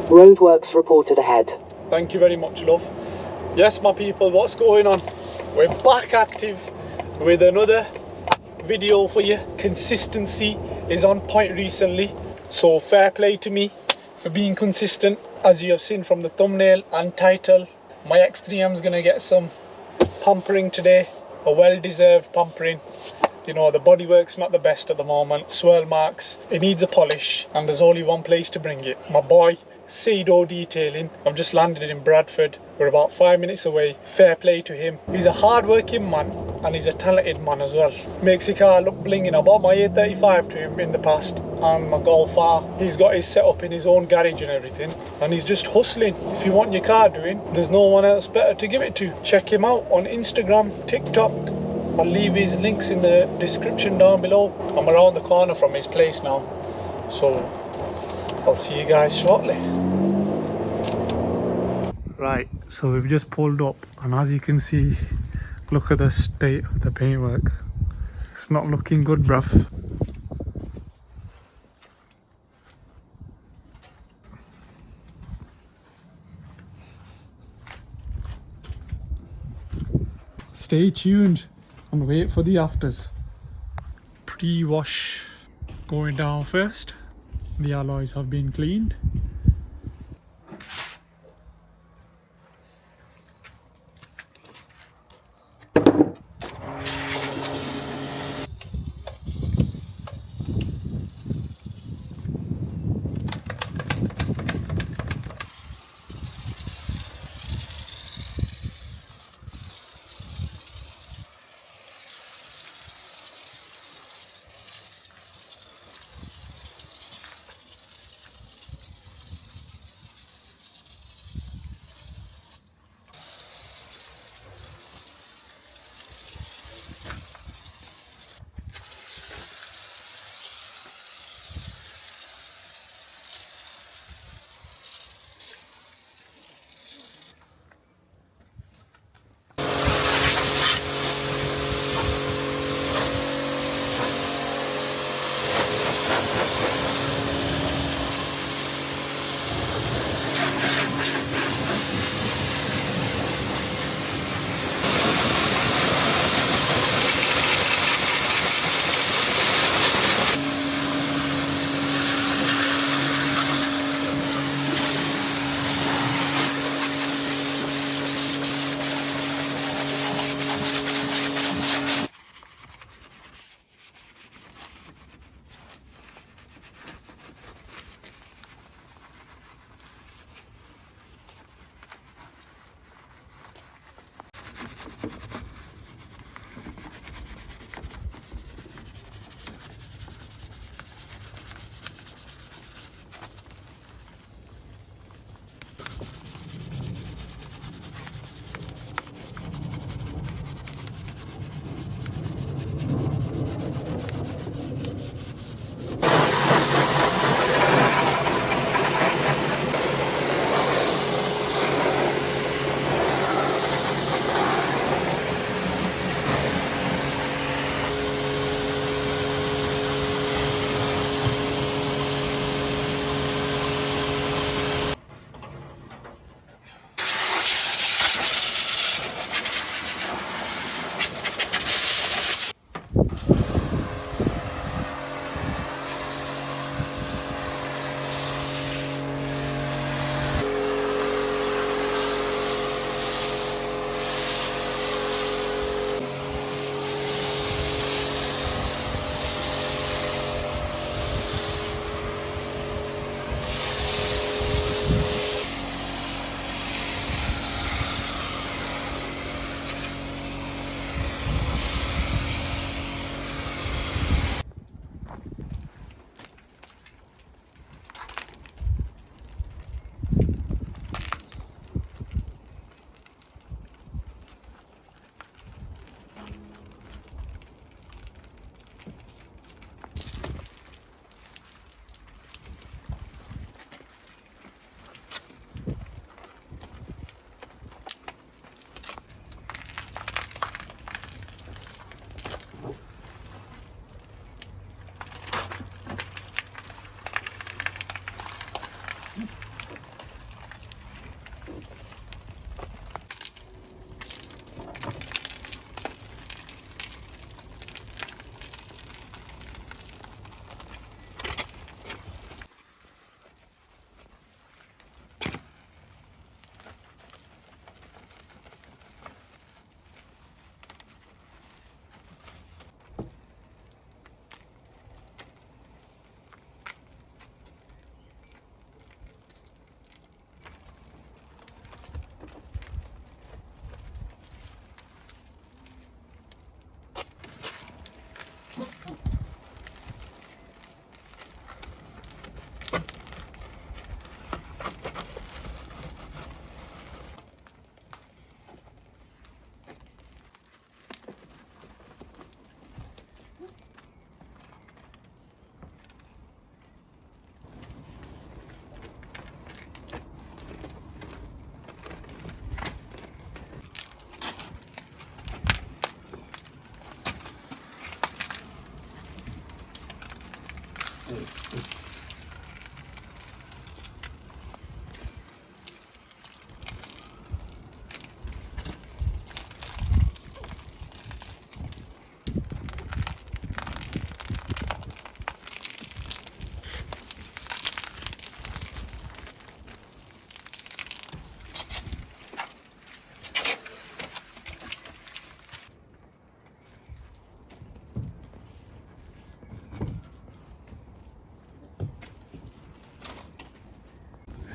Roadworks reported ahead. Thank you very much, love. Yes, my people, what's going on? We're back active with another video for you. Consistency is on point recently, so fair play to me for being consistent. As you have seen from the thumbnail and title, my X3M is gonna get some pampering today, a well-deserved pampering. You know, the bodywork's not the best at the moment, swirl marks, it needs a polish, and there's only one place to bring it. My boy Sado Detailing. I've just landed in Bradford. We're about 5 minutes away. Fair play to him. He's a hard-working man and he's a talented man as well. Makes your car look blinging. I bought my A35 to him in the past and my Golf R. He's got his setup in his own garage and everything, and he's just hustling. If you want your car doing, there's no one else better to give it to. Check him out on Instagram, TikTok. I'll leave his links in the description down below. I'm around the corner from his place now, so I'll see you guys shortly. Right, so we've just pulled up, and as you can see, look at the state of the paintwork. It's not looking good, bruv. Stay tuned and wait for the afters. Pre-wash going down first. The alloys have been cleaned.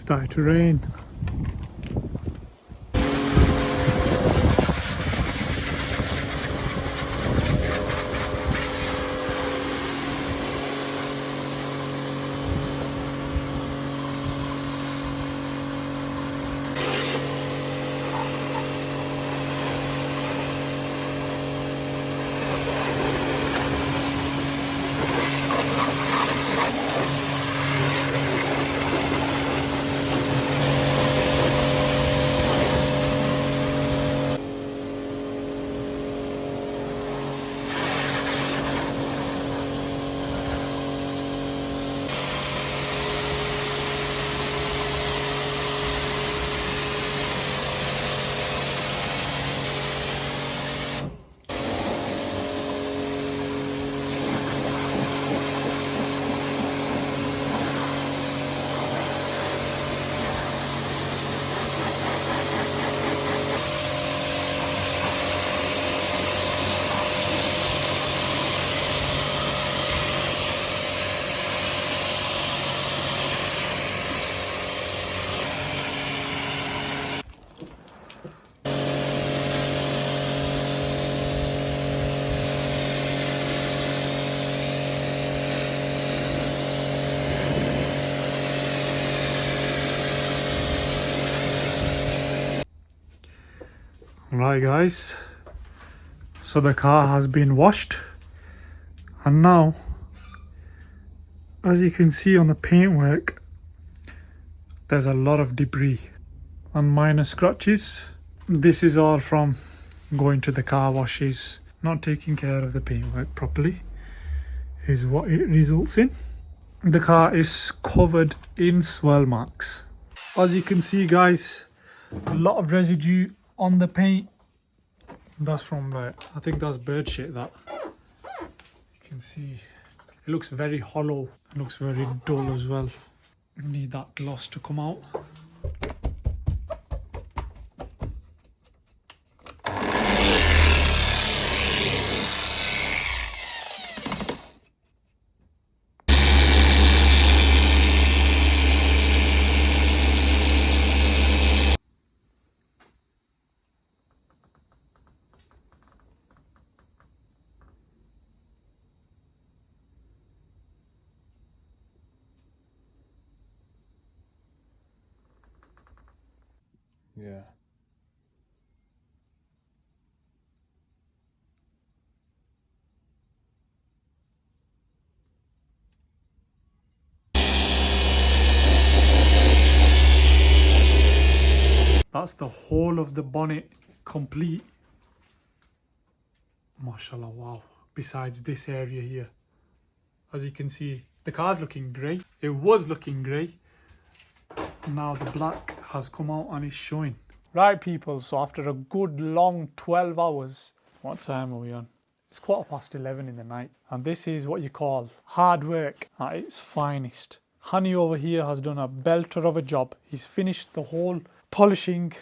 started to rain. Right guys, so the car has been washed, and now as you can see on the paintwork there's a lot of debris and minor scratches. This is all from going to the car washes, not taking care of the paintwork properly is what it results in. The car is covered in swirl marks. As you can see guys, a lot of residue on the paint. That's from like, I think that's bird shit that. You can see it looks very hollow, it looks very dull as well. Need that gloss to come out. Yeah. That's the whole of the bonnet complete. Mashallah, wow. Besides this area here. As you can see, the car's looking grey. It was looking grey. Now the black has come out and it's showing. Right people, so after a good long 12 hours, what time are we on? It's 11:15 in the night. And this is what you call hard work at its finest. Honey over here has done a belter of a job. He's finished the whole polishing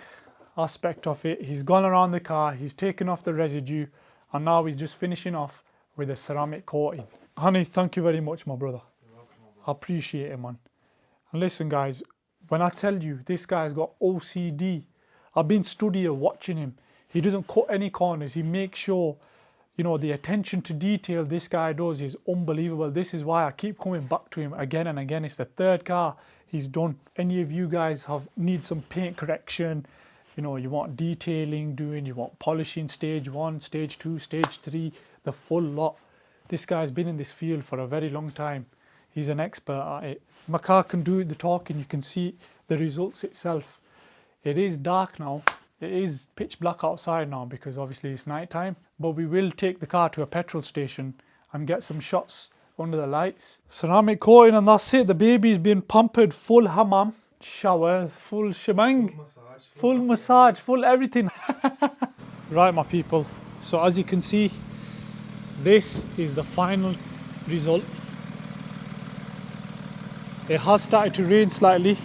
aspect of it. He's gone around the car, he's taken off the residue, and now he's just finishing off with a ceramic coating. Honey, thank you very much, my brother. You're welcome, I appreciate it, man. And listen guys, when I tell you this guy's got OCD, I've been stood here watching him. He doesn't cut any corners. He makes sure, you know, the attention to detail this guy does is unbelievable. This is why I keep coming back to him again and again. It's the third car he's done. Any of you guys need some paint correction, you know, you want detailing doing, you want polishing stage 1, stage 2, stage 3, the full lot. This guy's been in this field for a very long time. He's an expert at it. My car can do the talking. You can see the results itself. It is dark now. It is pitch black outside now because obviously it's night time. But we will take the car to a petrol station and get some shots under the lights. Ceramic coating and that's it. The baby's been pampered, full hammam, shower, full shebang, full massage, full everything. Right my people, so as you can see, this is the final result. It has started to rain slightly,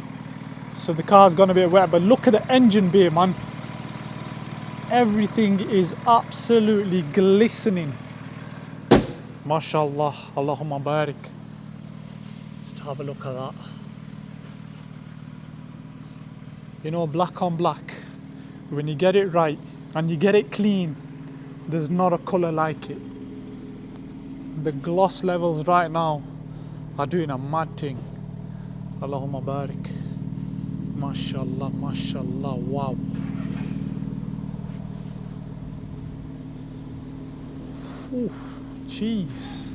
so the car's gone a bit wet, but look at the engine bay, man. Everything is absolutely glistening. MashaAllah, Allahumma barik. Just have a look at that. You know, black on black, when you get it right and you get it clean, there's not a colour like it. The gloss levels right now are doing a mad thing. Allahumma barik. Mashallah, mashallah, wow. Oof, jeez.